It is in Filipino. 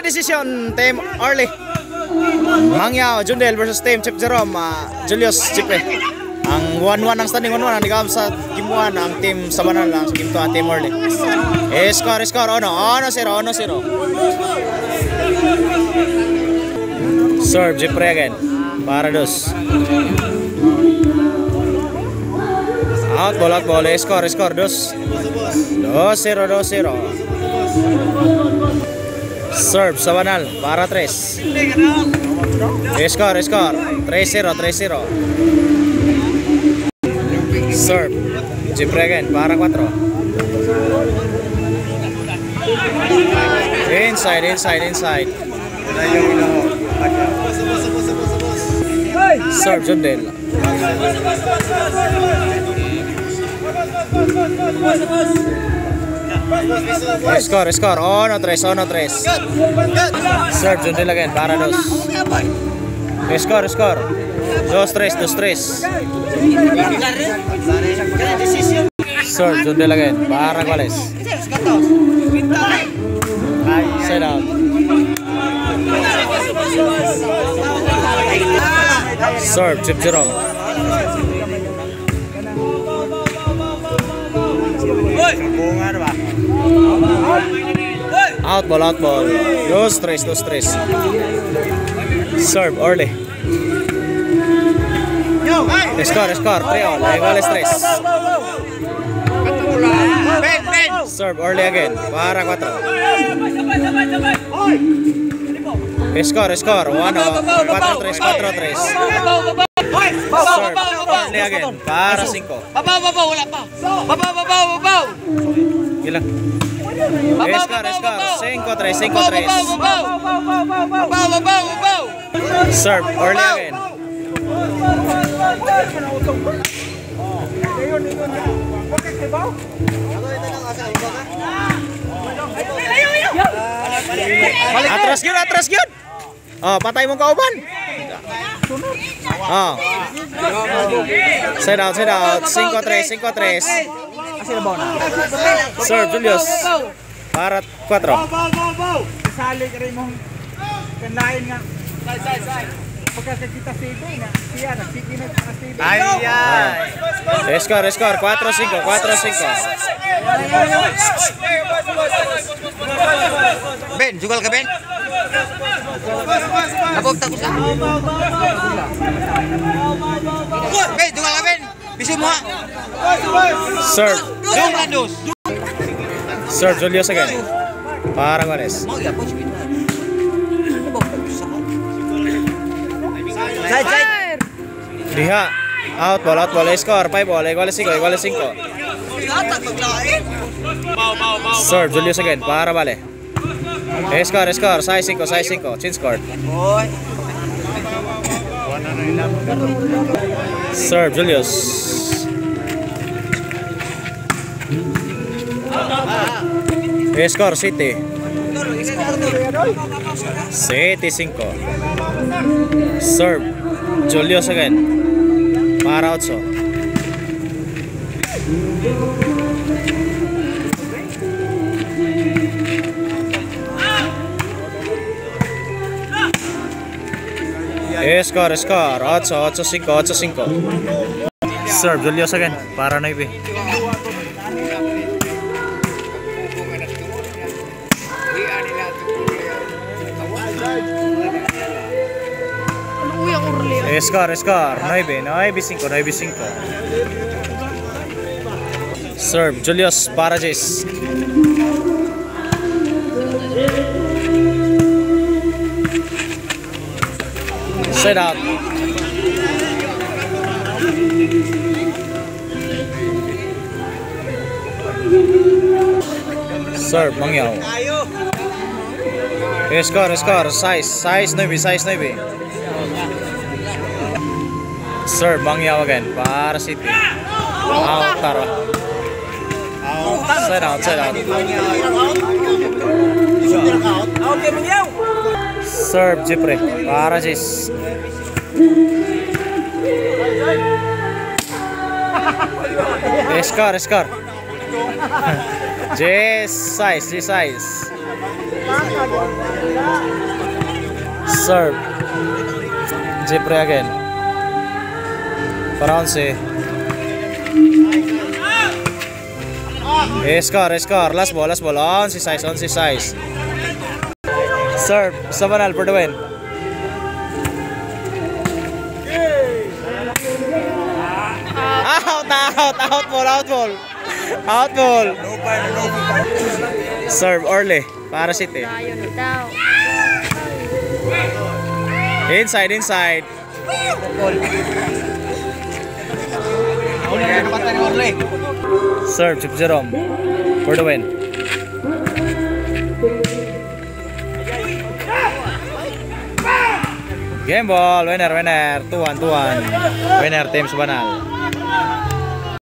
decision, Team Orly. Mangyao, Jundel versus Team Chip Jerome, Julius Chipre. Ang 1-1 ang standing 1-1 ang nagawam sa Game 1 ang Team Sabanal ang Game 2 ang Team Orly. Score, 1-0. Serve Chipre again. Para dos. Out ball. Score, 2-0. Serve Sabanal para 3. Score, 3-0. Serve Chipre again para 4. Inside. Serve Jundel. Score, 1-3. Serve Jundel again para 2. Score, 2-3. Serve Jundel again para Guales. Set out. Serve Chip Jerome. Out ball. 2-3. Serve Orly. Score, 3-all. Iguales 3. Serve Orly again para 4. Score, 1-4-3. Serve Orly again para 5. Wala pa. Babaw. Ilang? Score, 5-3. Serve Orly again. Atras yun. Oh, patay mong kauban. Oh. Set out. 5-3. Serve Julius para 4. Sali ka rin mong kanlain nga. Pagkakita si Ibe na siya nagsikinag sa Ibe. Score, 4-5. Ben, jugal ka Ben? Abog ta ko sa. Ben, jugal ka Ben? Bisu mo ha. Serve. Dos. Serve Julius again. Para Guales. Side. Diha. Out ball. Score 5-all. Iguales 5. Serve Julius again para Vale. Score 6-5. Chin score. Serve Julius. Score City 5. Serve Julius again para 8. Score 8-5. Serve Julius again para 9. Score 9-5. Serve Julius para Jace. Set out. Serve Mangyao. Score 6-9. Serve Mangyao again para City. Out tara. Set out. Serve Chipre para Jis. Score. J size. Serve. Jeffrey again. Para 11. Score. Last ball. On si size. Serve. Sabanal for the win. Out ball. Serve Orle para City. Inside. Serve Chip Jerome for the win. Game ball, winner. 2-1. Winner team Sabanal.